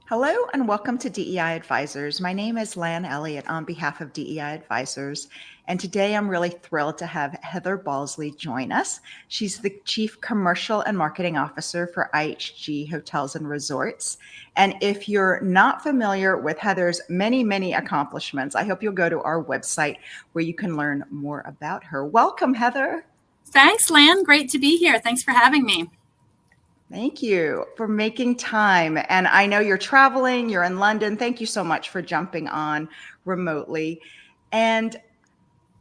Hello and welcome to DEI Advisors. My name is Lan Elliott on behalf of DEI Advisors. And today I'm really thrilled to have Heather Balsley join us. She's the Chief Commercial and Marketing Officer for IHG Hotels and Resorts. And if you're not familiar with Heather's many accomplishments, I hope you'll go to our website where you can learn more about her. Welcome, Heather. Thanks, Lan. Great to be here. Thanks for having me. Thank you for making time. And I know you're traveling, you're in London. Thank you so much for jumping on remotely. And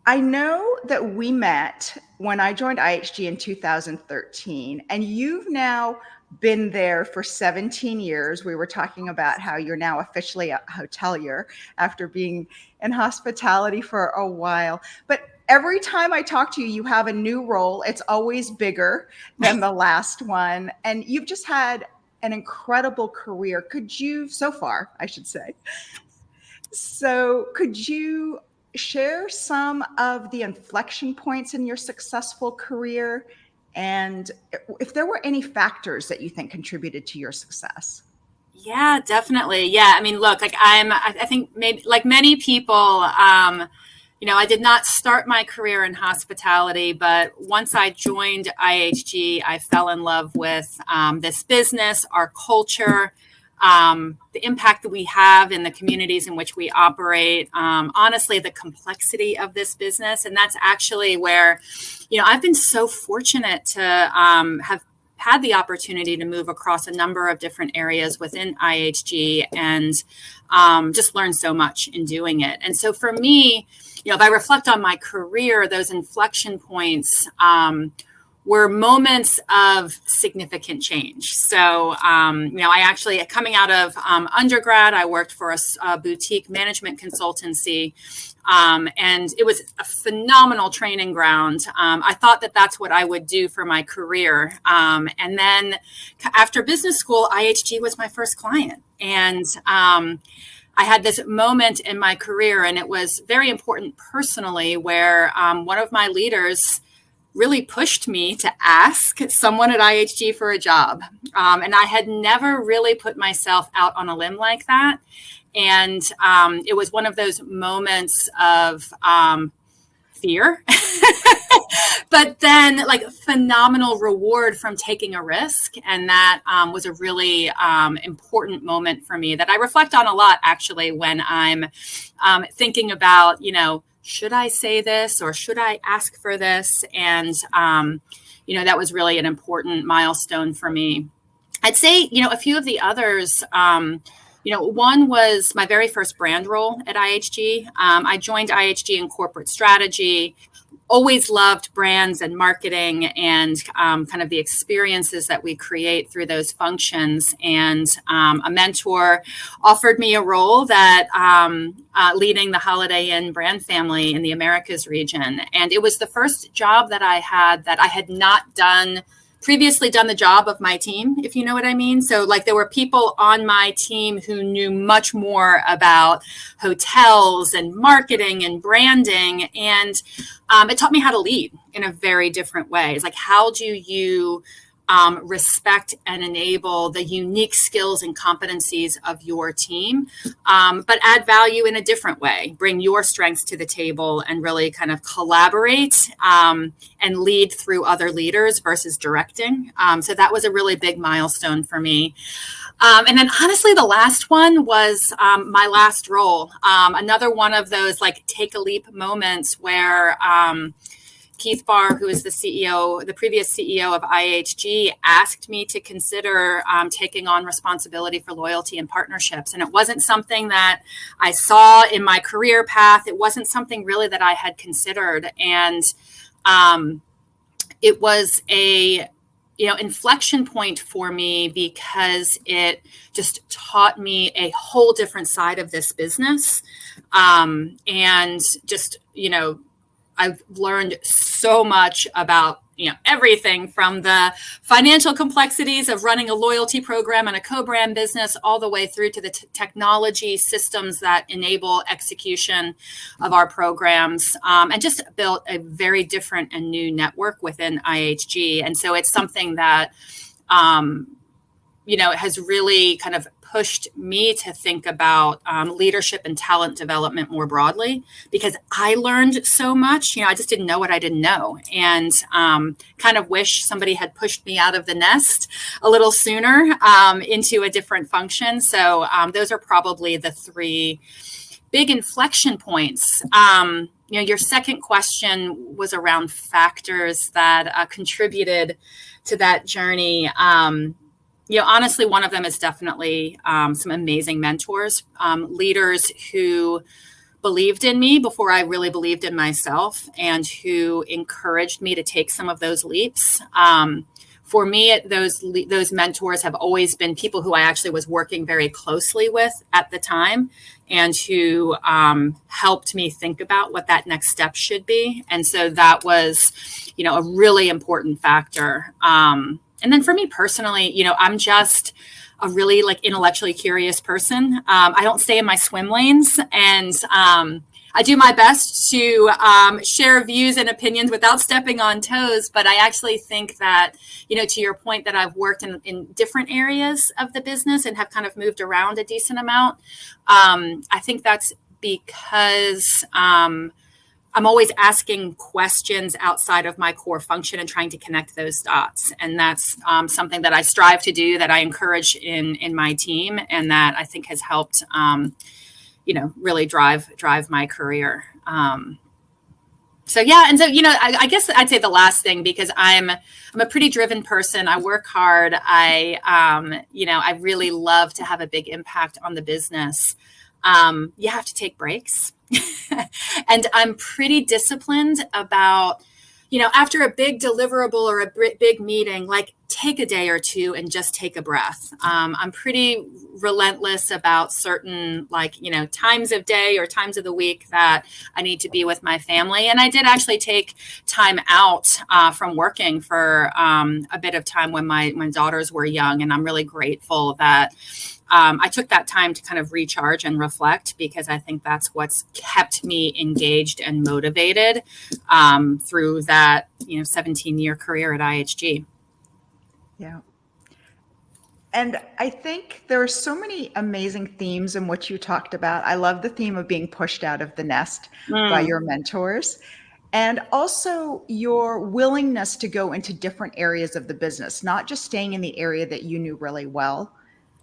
I know that we met when I joined IHG in 2013, and you've now been there for 17 years. We were talking about how you're now officially a hotelier after being in hospitality for a while. But every time I talk to you, you have a new role. It's always bigger than the last one. And you've just had an incredible career. So far, I should say. So could you share some of the inflection points in your successful career? And if there were any factors that you think contributed to your success? Yeah, definitely. Yeah. I mean, look, I think maybe like many people, I did not start my career in hospitality, but once I joined IHG, I fell in love with this business, our culture, the impact that we have in the communities in which we operate, honestly, the complexity of this business. And that's actually where, I've been so fortunate to have had the opportunity to move across a number of different areas within IHG and just learn so much in doing it. And so for me, if I reflect on my career, those inflection points were moments of significant change. So, I actually, coming out of undergrad, I worked for a boutique management consultancy, and it was a phenomenal training ground. I thought that that's what I would do for my career. And then after business school, IHG was my first client. And I had this moment in my career, and it was very important personally, where one of my leaders really pushed me to ask someone at IHG for a job. And I had never really put myself out on a limb like that. And it was one of those moments of fear, but then like phenomenal reward from taking a risk. And that was a really important moment for me that I reflect on a lot, actually, when I'm thinking about, should I say this or should I ask for this? And, that was really an important milestone for me. I'd say, a few of the others, one was my very first brand role at IHG. I joined IHG in corporate strategy, always loved brands and marketing and kind of the experiences that we create through those functions. And a mentor offered me a role that leading the Holiday Inn brand family in the Americas region. And it was the first job that I had not previously done the job of my team, if you know what I mean. So like there were people on my team who knew much more about hotels and marketing and branding. And it taught me how to lead in a very different way. It's like, how do you respect and enable the unique skills and competencies of your team, but add value in a different way, bring your strengths to the table and really kind of collaborate and lead through other leaders versus directing. So that was a really big milestone for me. And then honestly, the last one was my last role. Another one of those like take a leap moments where Keith Barr, who is the previous CEO of IHG, asked me to consider taking on responsibility for loyalty and partnerships. And it wasn't something that I saw in my career path. It wasn't something really that I had considered. And it was a inflection point for me because it just taught me a whole different side of this business. And just, I've learned so much about, everything from the financial complexities of running a loyalty program and a co-brand business all the way through to the technology systems that enable execution of our programs, and just built a very different and new network within IHG. And so it's something that, has really kind of pushed me to think about leadership and talent development more broadly, because I learned so much. I just didn't know what I didn't know, and kind of wish somebody had pushed me out of the nest a little sooner into a different function. So those are probably the three big inflection points. Your second question was around factors that contributed to that journey. Honestly, one of them is definitely some amazing mentors, leaders who believed in me before I really believed in myself, and who encouraged me to take some of those leaps. For me, those mentors have always been people who I actually was working very closely with at the time, and who helped me think about what that next step should be. And so that was, a really important factor. And then for me personally, I'm just a really intellectually curious person. I don't stay in my swim lanes, and I do my best to share views and opinions without stepping on toes. But I actually think that, to your point, that I've worked in different areas of the business and have kind of moved around a decent amount. I think that's because I'm always asking questions outside of my core function and trying to connect those dots. And that's something that I strive to do, that I encourage in my team, and that I think has helped really drive my career. So I guess I'd say the last thing, because I'm a pretty driven person. I work hard. I really love to have a big impact on the business. You have to take breaks. And I'm pretty disciplined about, after a big deliverable or a big meeting, take a day or two and just take a breath. I'm pretty relentless about certain times of day or times of the week that I need to be with my family. And I did actually take time out from working for a bit of time when my daughters were young. And I'm really grateful that I took that time to kind of recharge and reflect, because I think that's what's kept me engaged and motivated through that 17-year career at IHG. Yeah. And I think there are so many amazing themes in what you talked about. I love the theme of being pushed out of the nest by your mentors, and also your willingness to go into different areas of the business, not just staying in the area that you knew really well.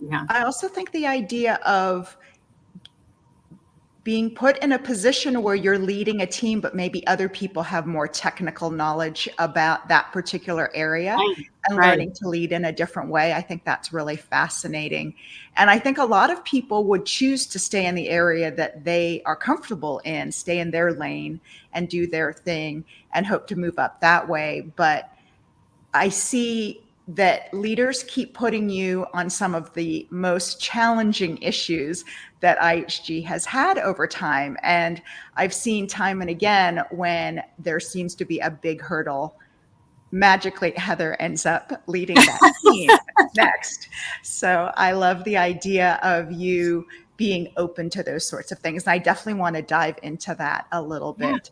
Yeah. I also think the idea of being put in a position where you're leading a team, but maybe other people have more technical knowledge about that particular area, and learning to lead in a different way. I think that's really fascinating. And I think a lot of people would choose to stay in the area that they are comfortable in, stay in their lane and do their thing, and hope to move up that way. But I see that leaders keep putting you on some of the most challenging issues that IHG has had over time. And I've seen time and again, when there seems to be a big hurdle, magically Heather ends up leading that team next. So I love the idea of you being open to those sorts of things. And I definitely want to dive into that a little bit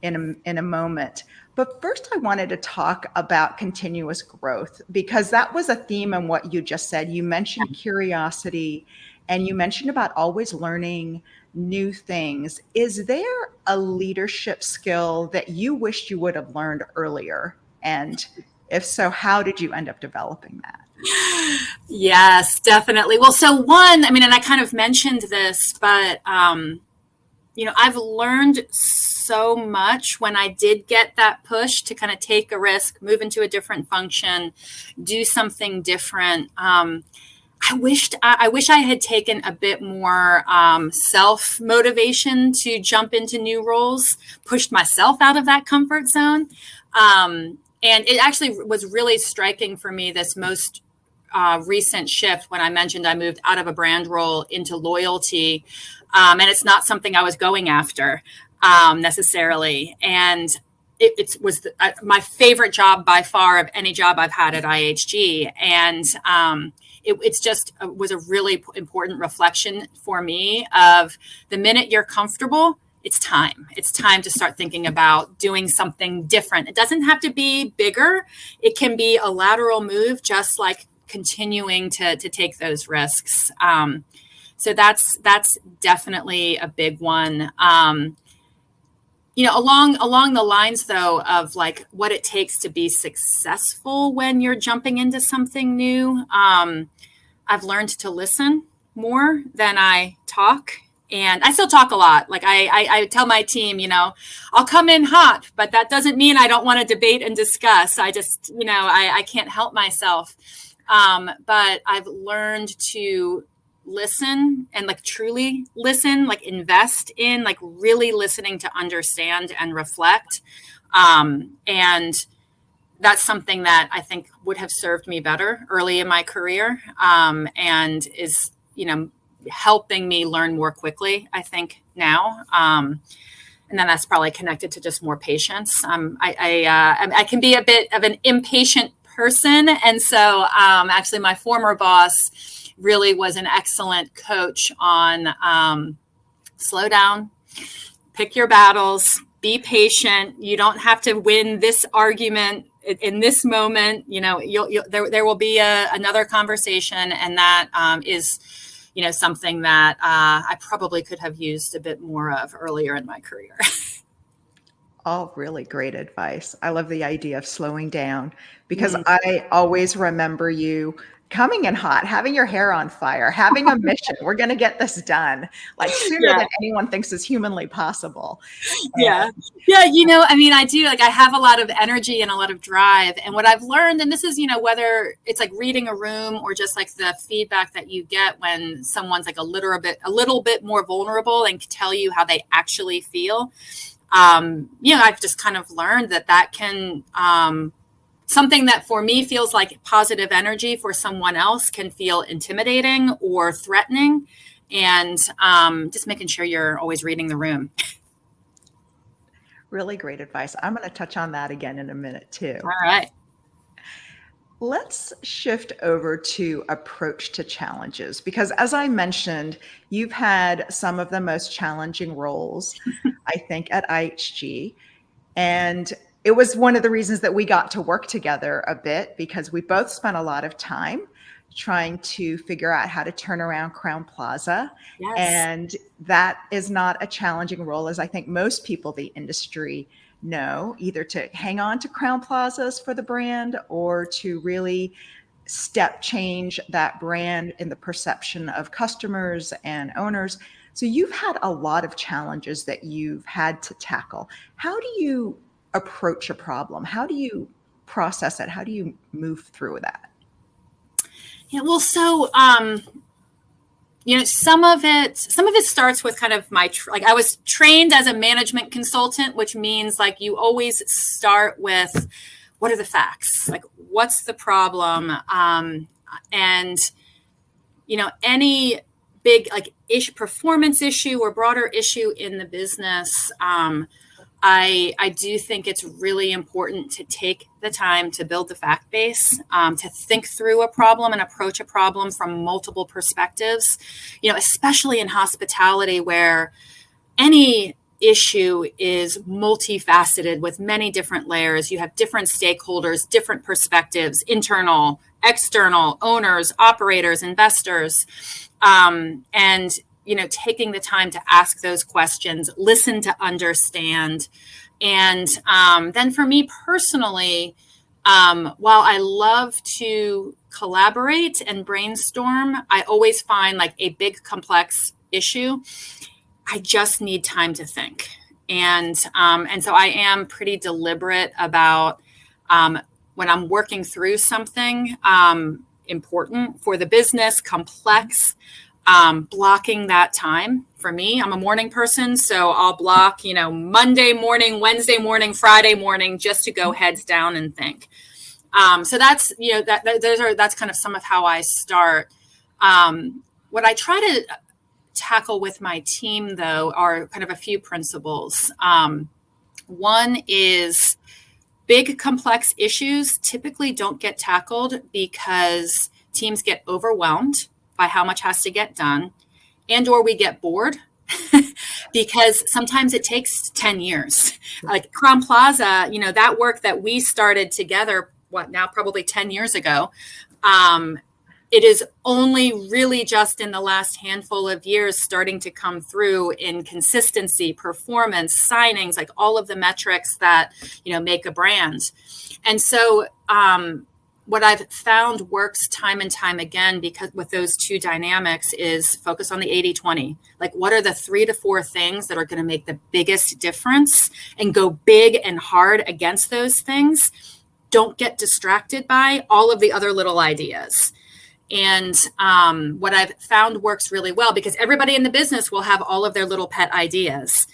in a moment. But first, I wanted to talk about continuous growth, because that was a theme in what you just said. You mentioned curiosity, and you mentioned about always learning new things. Is there a leadership skill that you wished you would have learned earlier? And if so, how did you end up developing that? Yes, definitely. Well, so one, and I kind of mentioned this, but I've learned so much when I did get that push to kind of take a risk, move into a different function, do something different. I wish I had taken a bit more self motivation to jump into new roles, pushed myself out of that comfort zone. And it actually was really striking for me, this most recent shift, when I mentioned I moved out of a brand role into loyalty. And it's not something I was going after necessarily. And it was my favorite job by far of any job I've had at IHG. And it's just was a really important reflection for me of the minute you're comfortable, it's time. It's time to start thinking about doing something different. It doesn't have to be bigger. It can be a lateral move, just like continuing to take those risks. So that's definitely a big one. Along the lines though of like what it takes to be successful when you're jumping into something new, I've learned to listen more than I talk. And I still talk a lot. Like I tell my team, I'll come in hot, but that doesn't mean I don't want to debate and discuss. I just, I can't help myself. But I've learned to listen and like truly listen, like invest in like really listening to understand and reflect. And that's something that I think would have served me better early in my career, and is, helping me learn more quickly, I think now. And then that's probably connected to just more patience. I can be a bit of an impatient person. And so actually my former boss really was an excellent coach on slow down, pick your battles, be patient. You don't have to win this argument in this moment. There will be another conversation, and that is something that I probably could have used a bit more of earlier in my career. All really great advice. I love the idea of slowing down, because I always remember you coming in hot, having your hair on fire, having a mission. We're going to get this done, like sooner than anyone thinks is humanly possible. Yeah. I do, like, I have a lot of energy and a lot of drive. And what I've learned, and this is, whether it's like reading a room or just like the feedback that you get when someone's like a little bit more vulnerable and can tell you how they actually feel. I've just kind of learned that can, something that for me feels like positive energy for someone else can feel intimidating or threatening, and just making sure you're always reading the room. Really great advice. I'm going to touch on that again in a minute too. All right. Let's shift over to approach to challenges, because as I mentioned, you've had some of the most challenging roles, I think, at IHG. And it was one of the reasons that we got to work together a bit, because we both spent a lot of time trying to figure out how to turn around Crowne Plaza. Yes. And that is not a challenging role, as I think most people in the industry know, either to hang on to Crowne Plazas for the brand or to really step change that brand in the perception of customers and owners. So you've had a lot of challenges that you've had to tackle. How do you approach a problem? How do you process it? How do you move through that? Yeah, well, so some of it starts with kind of I was trained as a management consultant, which means like you always start with what are the facts, like what's the problem, and any big like performance issue or broader issue in the business. I do think it's really important to take the time to build the fact base, to think through a problem and approach a problem from multiple perspectives, especially in hospitality where any issue is multifaceted with many different layers. You have different stakeholders, different perspectives, internal, external, owners, operators, investors, and taking the time to ask those questions, listen to understand. And then for me personally, while I love to collaborate and brainstorm, I always find like a big complex issue, I just need time to think. And so I am pretty deliberate about when I'm working through something important for the business, complex, blocking that time. For me, I'm a morning person, so I'll block, Monday morning, Wednesday morning, Friday morning, just to go heads down and think. So that's, that's kind of some of how I start. What I try to tackle with my team, though, are kind of a few principles. One is big, complex issues typically don't get tackled because teams get overwhelmed by how much has to get done, and or we get bored because sometimes it takes 10 years. Like Crowne Plaza, that work that we started together, now probably 10 years ago, It is only really just in the last handful of years starting to come through in consistency, performance, signings, like all of the metrics that, make a brand. And so what I've found works time and time again, because with those two dynamics, is focus on the 80-20. Like, what are the 3 to 4 things that are going to make the biggest difference, and go big and hard against those things. Don't get distracted by all of the other little ideas. And what I've found works really well, because everybody in the business will have all of their little pet ideas,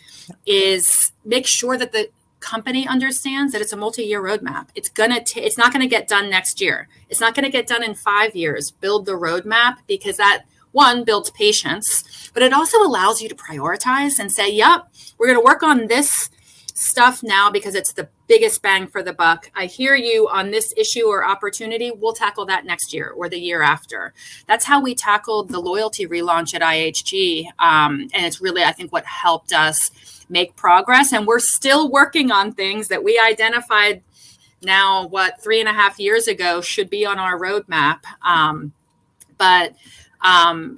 is make sure that the company understands that it's a multi-year roadmap. It's not going to get done next year. It's not going to get done in 5 years. Build the roadmap, because that, one, builds patience, but it also allows you to prioritize and say, yep, we're going to work on this stuff now because it's the biggest bang for the buck. I hear you on this issue or opportunity. We'll tackle that next year or the year after. That's how we tackled the loyalty relaunch at IHG. And it's really, I think, what helped us make progress. And we're still working on things that we identified now, 3.5 years ago, should be on our roadmap. But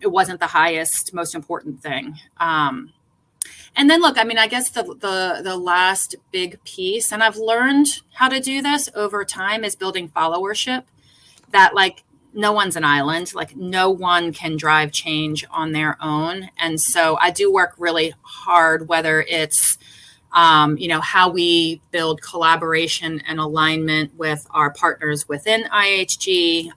it wasn't the highest, most important thing. And then, look, I guess the last big piece, and I've learned how to do this over time, is building followership. That, like, no one's an island. Like, no one can drive change on their own. And so I do work really hard, whether it's, how we build collaboration and alignment with our partners within IHG.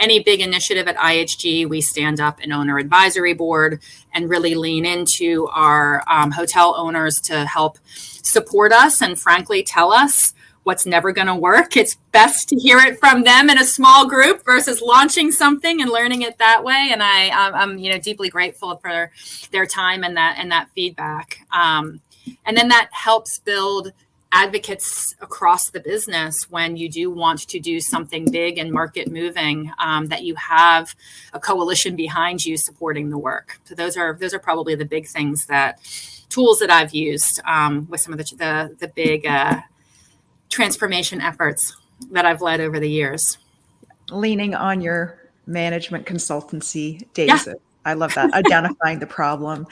Any big initiative at IHG, we stand up an owner advisory board and really lean into our hotel owners to help support us and, frankly, tell us what's never going to work. It's best to hear it from them in a small group versus launching something and learning it that way. And I'm deeply grateful for their time and that feedback. And then that helps build advocates across the business when you do want to do something big and market moving, that you have a coalition behind you supporting the work. So those are probably the big things, tools that I've used with some of the big transformation efforts that I've led over the years. Leaning on your management consultancy days. Yeah. I love that. Identifying the problem.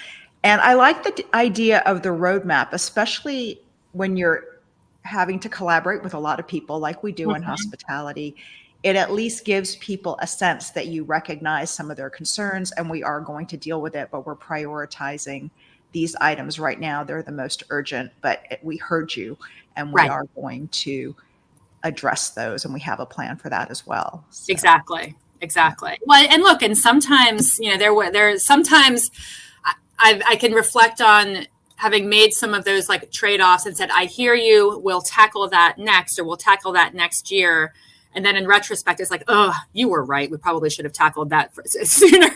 And I like the idea of the roadmap, especially when you're having to collaborate with a lot of people like we do in hospitality. It at least gives people a sense that you recognize some of their concerns and we are going to deal with it, but we're prioritizing these items right now. They're the most urgent, but we heard you and we are going to address those, and we have a plan for that as well. So. Exactly. Well, and look, and sometimes, sometimes I can reflect on having made some of those like trade-offs and said, I hear you, we'll tackle that next, or we'll tackle that next year. And then in retrospect, it's like, oh, you were right. We probably should have tackled that sooner.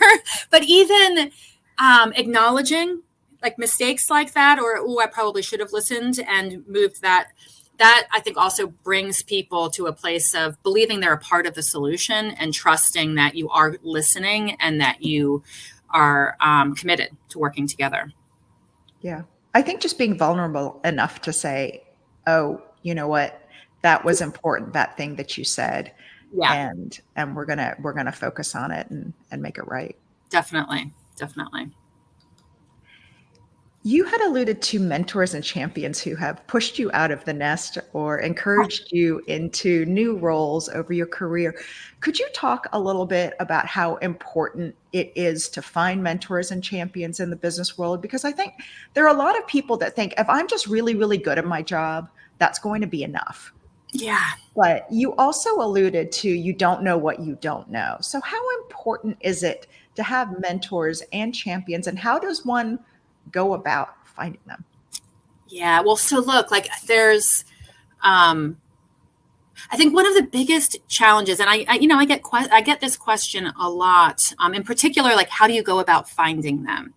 But even acknowledging like mistakes like that, or, oh, I probably should have listened and moved that I think also brings people to a place of believing they're a part of the solution and trusting that you are listening and that you are committed to working together. Yeah. I think just being vulnerable enough to say, oh, you know what, that was important, that thing that you said. Yeah. And we're gonna focus on it and make it right. Definitely. You had alluded to mentors and champions who have pushed you out of the nest or encouraged you into new roles over your career. Could you talk a little bit about how important it is to find mentors and champions in the business world? Because I think there are a lot of people that think if I'm just really, really good at my job, that's going to be enough. Yeah. But you also alluded to you don't know what you don't know. So how important is it to have mentors and champions, and how does one go about finding them? Yeah, well, so look, like there's, I think one of the biggest challenges, and I get this question a lot, in particular, like how do you go about finding them?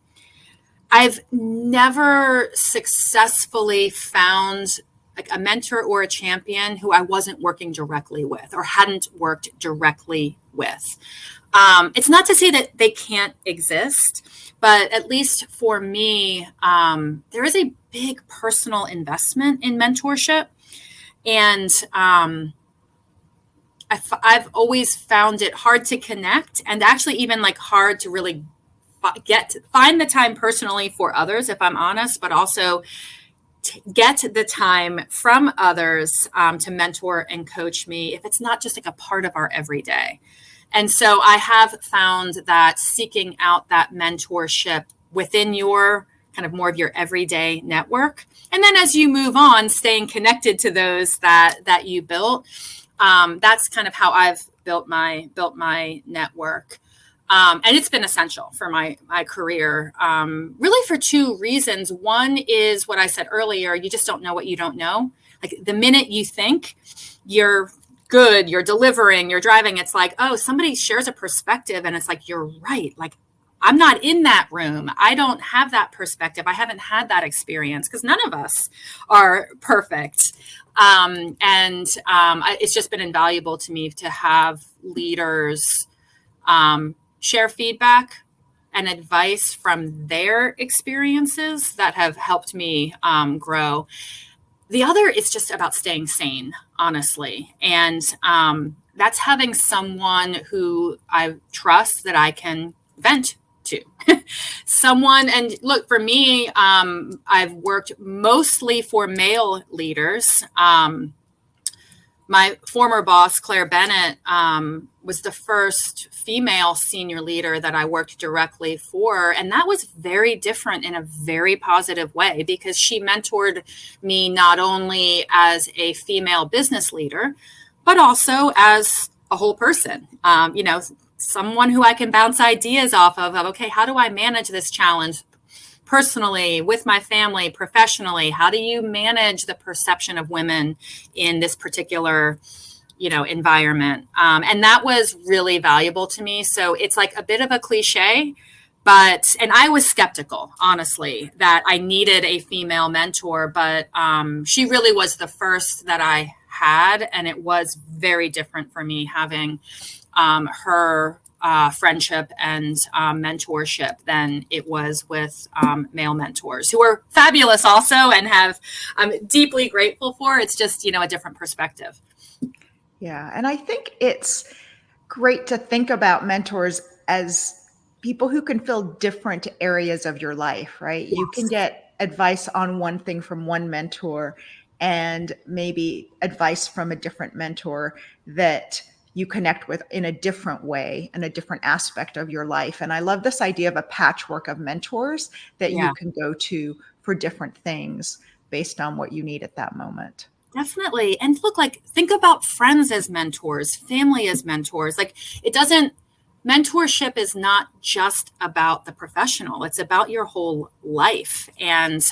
I've never successfully found like a mentor or a champion who I wasn't working directly with or hadn't worked directly with. It's not to say that they can't exist, but at least for me, there is a big personal investment in mentorship. And I I've always found it hard to connect, and actually even like hard to really find the time personally for others, if I'm honest, but also get the time from others to mentor and coach me if it's not just like a part of our everyday. And so I have found that seeking out that mentorship within your kind of more of your everyday network, and then as you move on, staying connected to those that you built. That's kind of how I've built my network. And it's been essential for my career, really for two reasons. One is what I said earlier, you just don't know what you don't know. Like the minute you think you're good, you're delivering, you're driving, it's like, oh, somebody shares a perspective and it's like, you're right. Like I'm not in that room. I don't have that perspective. I haven't had that experience because none of us are perfect. It's just been invaluable to me to have leaders share feedback and advice from their experiences that have helped me grow. The other is just about staying sane, honestly. And that's having someone who I trust that I can vent to. Someone, and look, for me, I've worked mostly for male leaders. My former boss, Claire Bennett, was the first female senior leader that I worked directly for. And that was very different in a very positive way because she mentored me not only as a female business leader, but also as a whole person, someone who I can bounce ideas off of, okay, how do I manage this challenge? Personally, with my family, professionally, how do you manage the perception of women in this particular, environment? And that was really valuable to me. So it's like a bit of a cliche, and I was skeptical, honestly, that I needed a female mentor, but she really was the first that I had. And it was very different for me having her friendship and mentorship than it was with male mentors who are fabulous also and I'm deeply grateful for. It's just, a different perspective. Yeah. And I think it's great to think about mentors as people who can fill different areas of your life, right? Yes. You can get advice on one thing from one mentor and maybe advice from a different mentor that you connect with in a different way, in a different aspect of your life. And I love this idea of a patchwork of mentors that you can go to for different things based on what you need at that moment. Definitely. And look, think about friends as mentors, family as mentors. Mentorship is not just about the professional. It's about your whole life. And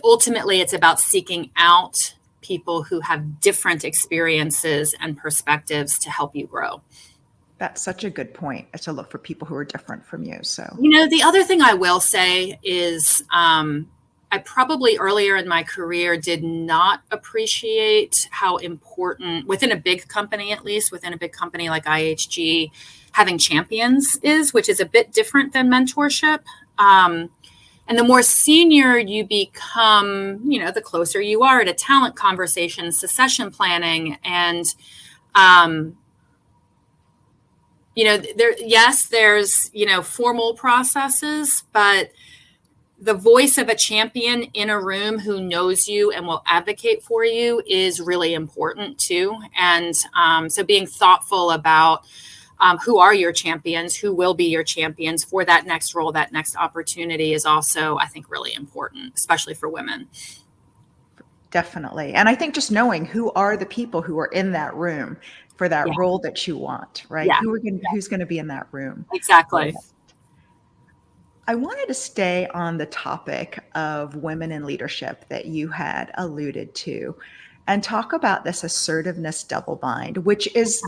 ultimately it's about seeking out people who have different experiences and perspectives to help you grow. That's such a good point, to look for people who are different from you. So, the other thing I will say is I probably earlier in my career did not appreciate how important, within a big company, at least within a big company like IHG, having champions is, which is a bit different than mentorship. And the more senior you become, the closer you are to talent conversations, succession planning. And, there's, formal processes, but the voice of a champion in a room who knows you and will advocate for you is really important too. And so being thoughtful about who are your champions, who will be your champions for that next role, that next opportunity is also, I think, really important, especially for women. Definitely. And I think just knowing who are the people who are in that room for that role that you want, right? Yeah. Who's going to be in that room? Exactly. I wanted to stay on the topic of women in leadership that you had alluded to and talk about this assertiveness double bind, which is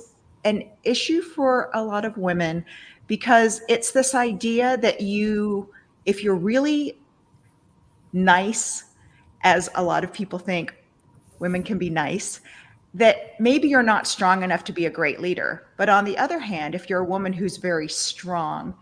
an issue for a lot of women because it's this idea that if you're really nice, as a lot of people think women can be nice, that maybe you're not strong enough to be a great leader. But on the other hand, if you're a woman who's very strong,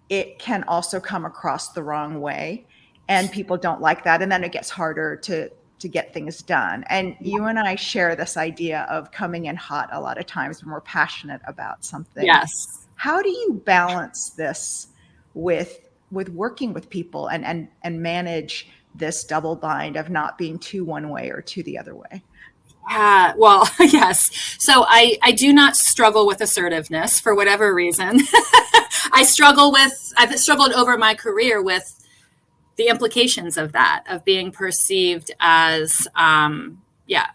it can also come across the wrong way and people don't like that. And then it gets harder to to get things done. And you and I share this idea of coming in hot a lot of times when we're passionate about something. Yes. How do you balance this with working with people and manage this double bind of not being too one way or too the other way? Yeah, well, yes. So I do not struggle with assertiveness for whatever reason. I've struggled over my career with the implications of that, of being perceived as,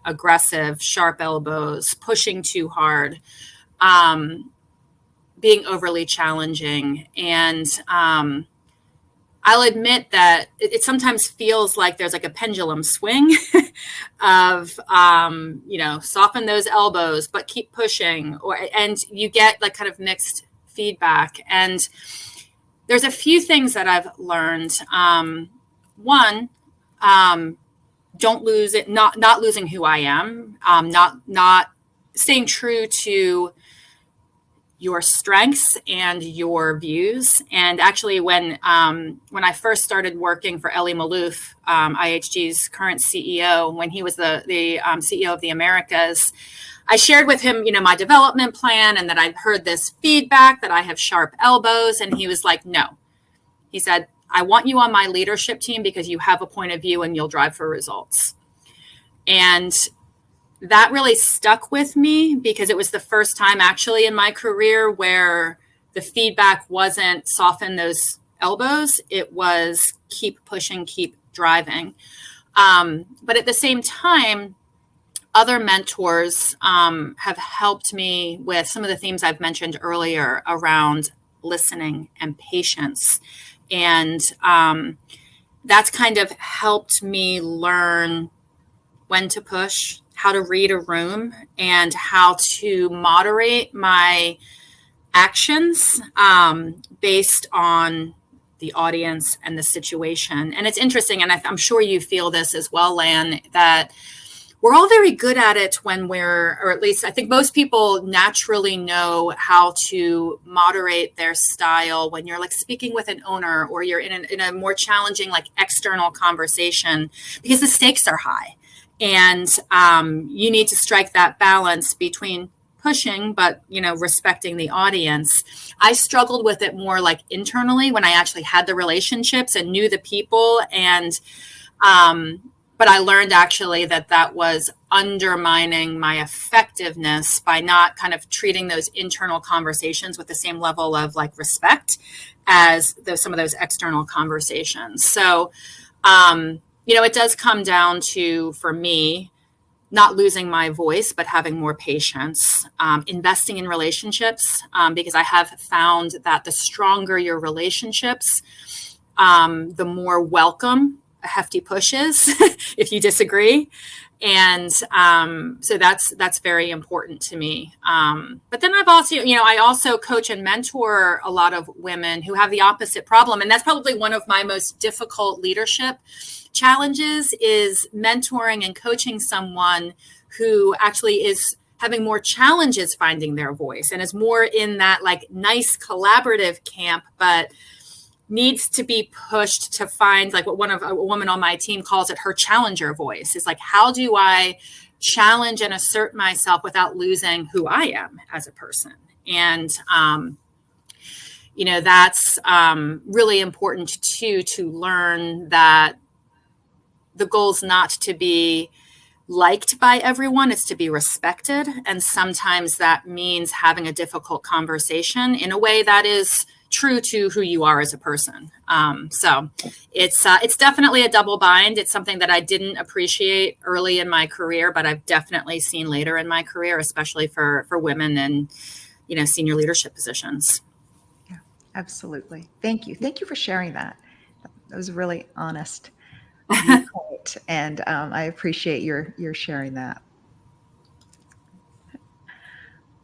aggressive, sharp elbows, pushing too hard, being overly challenging. And I'll admit that it sometimes feels like there's like a pendulum swing of, soften those elbows, but keep pushing, and you get like kind of mixed feedback. And there's a few things that I've learned. One, don't lose it, not losing who I am, not staying true to your strengths and your views. And actually, when I first started working for Eli Malouf, IHG's current CEO, when he was the CEO of the Americas, I shared with him, my development plan, and that I'd heard this feedback that I have sharp elbows. And he was like, no. He said, I want you on my leadership team because you have a point of view and you'll drive for results. And that really stuck with me because it was the first time actually in my career where the feedback wasn't soften those elbows. It was keep pushing, keep driving. But at the same time, other mentors have helped me with some of the themes I've mentioned earlier around listening and patience. And that's kind of helped me learn when to push, how to read a room, and how to moderate my actions based on the audience and the situation. And it's interesting, and I'm sure you feel this as well, Lan, that we're all very good at it when or at least I think most people naturally know how to moderate their style when you're like speaking with an owner or you're in a more challenging like external conversation because the stakes are high. And you need to strike that balance between pushing, but, respecting the audience. I struggled with it more like internally when I actually had the relationships and knew the people. And, but I learned actually that was undermining my effectiveness by not kind of treating those internal conversations with the same level of like respect as some of those external conversations. So, it does come down to, for me, not losing my voice, but having more patience, investing in relationships, because I have found that the stronger your relationships, the more welcome a hefty push is, if you disagree. And so that's very important to me. But then I've also, I also coach and mentor a lot of women who have the opposite problem. And that's probably one of my most difficult leadership challenges is mentoring and coaching someone who actually is having more challenges finding their voice and is more in that like nice collaborative camp, but needs to be pushed to find like what a woman on my team calls it her challenger voice. Is like, how do I challenge and assert myself without losing who I am as a person? And, that's really important too, to learn that the goal is not to be liked by everyone, it's to be respected. And sometimes that means having a difficult conversation in a way that is true to who you are as a person. So it's definitely a double bind. It's something that I didn't appreciate early in my career, but I've definitely seen later in my career, especially for women in, senior leadership positions. Yeah, absolutely. Thank you. Thank you for sharing that. That was really honest viewpoint, and I appreciate your sharing that.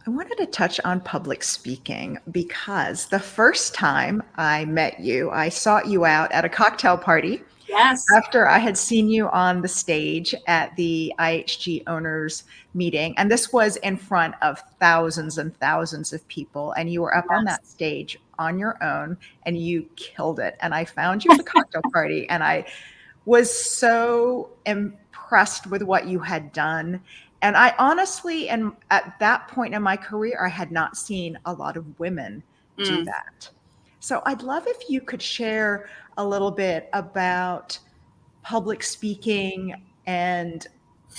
I wanted to touch on public speaking because the first time I met you, I sought you out at a cocktail party. Yes. After I had seen you on the stage at the IHG owners meeting, and this was in front of thousands and thousands of people, and you were up on that stage on your own, and you killed it. And I found you at the cocktail party, and I was so impressed impressed with what you had done. And I honestly, and at that point in my career, I had not seen a lot of women do that. So I'd love if you could share a little bit about public speaking and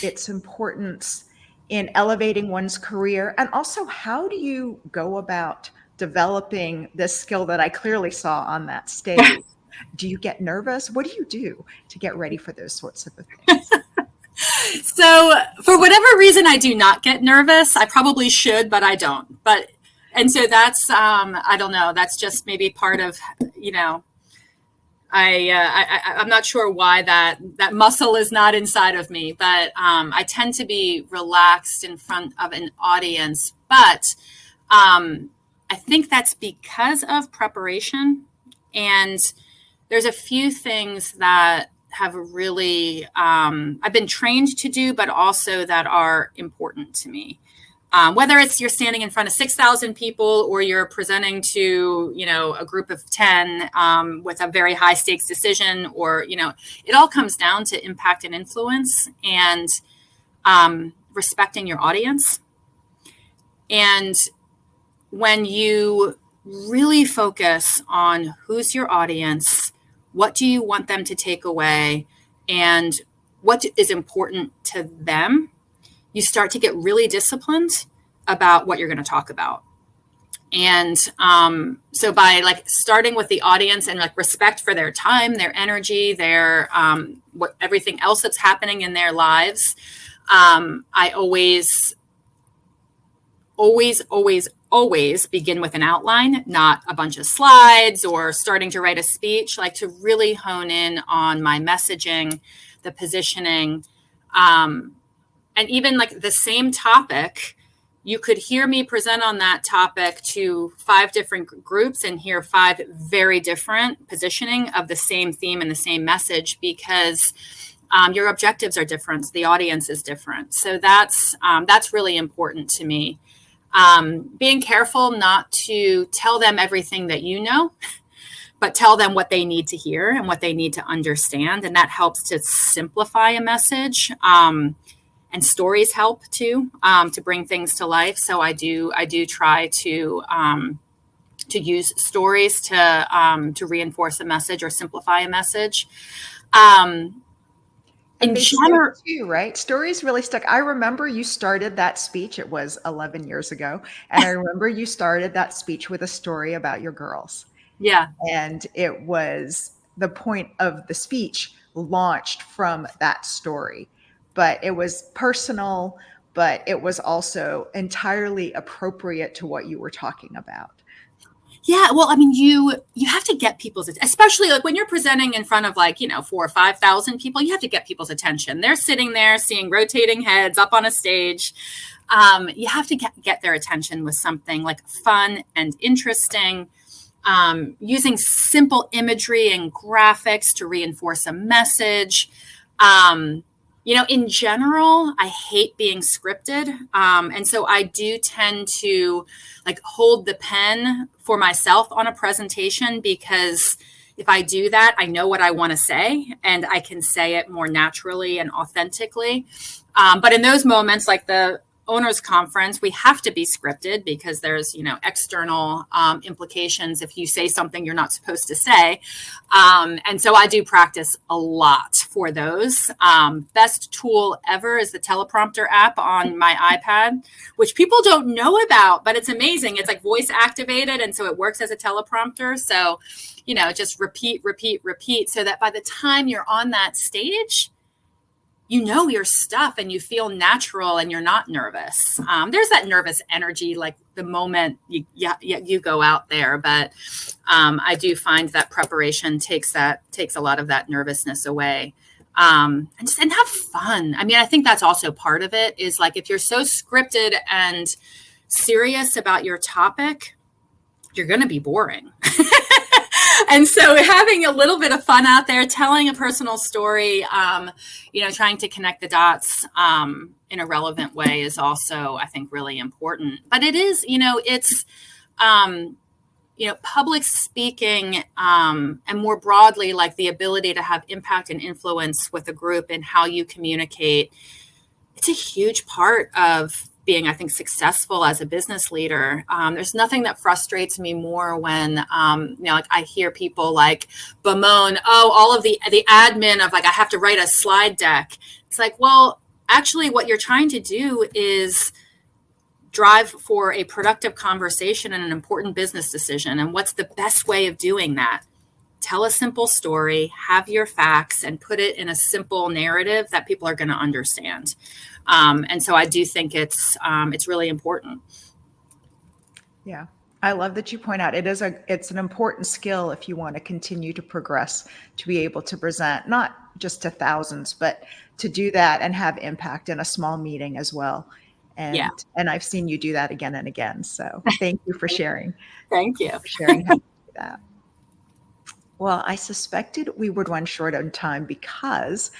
its importance in elevating one's career. And also, how do you go about developing this skill that I clearly saw on that stage? Do you get nervous? What do you do to get ready for those sorts of things? So for whatever reason, I do not get nervous. I probably should, but I don't. And so that's, I don't know, that's just maybe part of, I'm not sure why that muscle is not inside of me, but I tend to be relaxed in front of an audience. But I think that's because of preparation. And there's a few things that have really, I've been trained to do, but also that are important to me. Whether it's you're standing in front of 6,000 people or you're presenting to, a group of 10 with a very high stakes decision, or, it all comes down to impact and influence and respecting your audience. And when you really focus on who's your audience, what do you want them to take away, and what is important to them, you start to get really disciplined about what you're going to talk about. And so by starting with the audience and respect for their time, their energy, their everything else that's happening in their lives, I always begin with an outline, not a bunch of slides or starting to write a speech, to really hone in on my messaging, the positioning, and even the same topic. You could hear me present on that topic to 5 different groups and hear 5 very different positioning of the same theme and the same message, because your objectives are different. The audience is different. So that's really important to me. Being careful not to tell them everything that you know, but tell them what they need to hear and what they need to understand. And that helps to simplify a message. And stories help too, to bring things to life. So I do try to use stories to reinforce a message or simplify a message. And they stick too, right? Stories really stuck. I remember you started that speech. It was 11 years ago. And I remember you started that speech with a story about your girls. Yeah. And it was the point of the speech launched from that story. But it was personal, but it was also entirely appropriate to what you were talking about. Yeah, well, I mean, you have to get people's, especially when you're presenting in front of 4,000 or 5,000 people, you have to get people's attention. They're sitting there seeing rotating heads up on a stage. You have to get their attention with something fun and interesting, using simple imagery and graphics to reinforce a message. In general, I hate being scripted. And so I do tend to hold the pen for myself on a presentation, because if I do that, I know what I want to say and I can say it more naturally and authentically. But in those moments, like the owners conference, we have to be scripted because there's, external implications if you say something you're not supposed to say. And so I do practice a lot for those. Best tool ever is the teleprompter app on my iPad, which people don't know about, but it's amazing. It's voice activated. And so it works as a teleprompter. So, just repeat, so that by the time you're on that stage, you know your stuff and you feel natural and you're not nervous. There's that nervous energy, the moment you go out there. But I do find that preparation takes a lot of that nervousness away. And have fun. I mean, I think that's also part of it is if you're so scripted and serious about your topic, you're going to be boring. And so having a little bit of fun out there, telling a personal story, trying to connect the dots in a relevant way is also, I think, really important. But it is, public speaking, and more broadly, like the ability to have impact and influence with a group and how you communicate, it's a huge part of being, I think, successful as a business leader. There's nothing that frustrates me more when, like I hear people like bemoan, oh, all of the admin of like, I have to write a slide deck. It's like, well, actually what you're trying to do is drive for a productive conversation and an important business decision. And what's the best way of doing that? Tell a simple story, have your facts, and put it in a simple narrative that people are going to understand. And so I do think it's really important. Yeah, I love that you point out it's an important skill if you want to continue to progress, to be able to present not just to thousands, but to do that and have impact in a small meeting as well. And I've seen you do that again and again. So thank you for sharing. Thank you for sharing how to do that. Well, I suspected we would run short on time because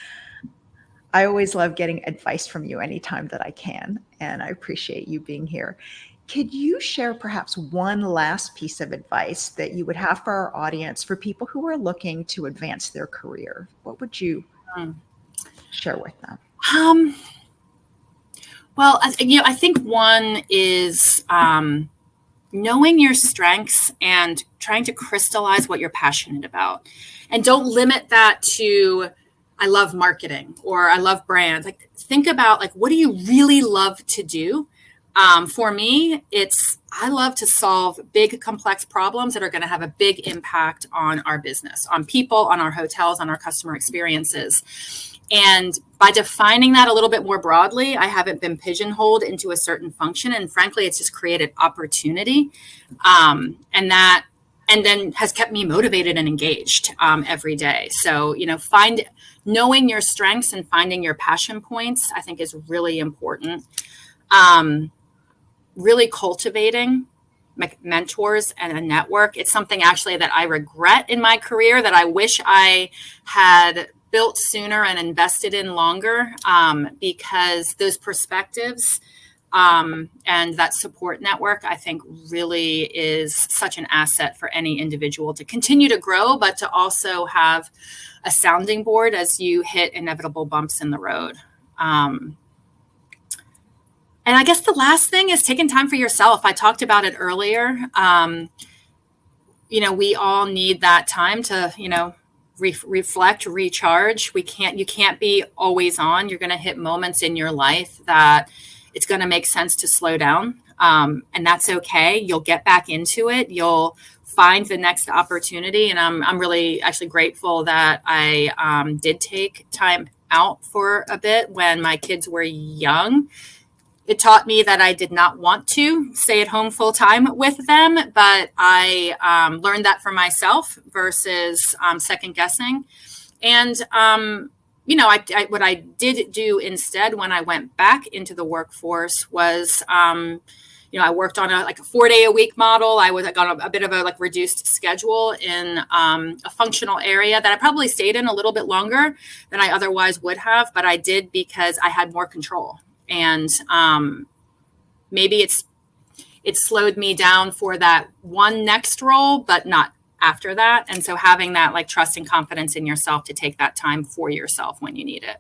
I always love getting advice from you anytime that I can, and I appreciate you being here. Could you share perhaps one last piece of advice that you would have for our audience, for people who are looking to advance their career? What would you share with them? Well, I think one is knowing your strengths and trying to crystallize what you're passionate about. And don't limit that to, I love marketing or I love brands. Like, think about like, what do you really love to do? For me, I love to solve big, complex problems that are going to have a big impact on our business, on people, on our hotels, on our customer experiences. And by defining that a little bit more broadly, I haven't been pigeonholed into a certain function. And frankly, it's just created opportunity. And then has kept me motivated and engaged every day. So, knowing your strengths and finding your passion points, I think is really important. Really cultivating mentors and a network. It's something actually that I regret in my career that I wish I had built sooner and invested in longer, because those perspectives and that support network, I think, really is such an asset for any individual to continue to grow, but to also have a sounding board as you hit inevitable bumps in the road. And I guess the last thing is taking time for yourself. I talked about it earlier. We all need that time to, reflect, recharge. You can't be always on. You're going to hit moments in your life that it's going to make sense to slow down. And that's okay. You'll get back into it. You'll find the next opportunity. And I'm really actually grateful that I did take time out for a bit when my kids were young. It taught me that I did not want to stay at home full time with them, but I learned that for myself versus second guessing. And, what I did do instead when I went back into the workforce was, I worked on a 4-day-a-week model. I was on a bit of a reduced schedule in a functional area that I probably stayed in a little bit longer than I otherwise would have, but I did because I had more control. And maybe it slowed me down for that one next role, but not after that. And so having that trust and confidence in yourself to take that time for yourself when you need it.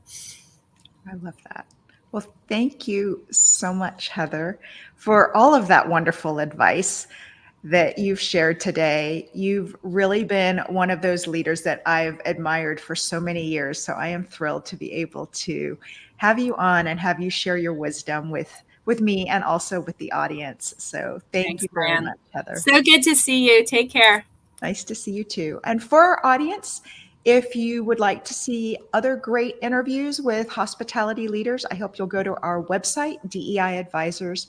I love that. Well, thank you so much, Heather, for all of that wonderful advice that you've shared today. You've really been one of those leaders that I've admired for so many years. So I am thrilled to be able to have you on and have you share your wisdom with me and also with the audience. So thanks, you very much, Heather. So good to see you. Take care. Nice to see you too. And for our audience, if you would like to see other great interviews with hospitality leaders, I hope you'll go to our website, deiadvisors.org.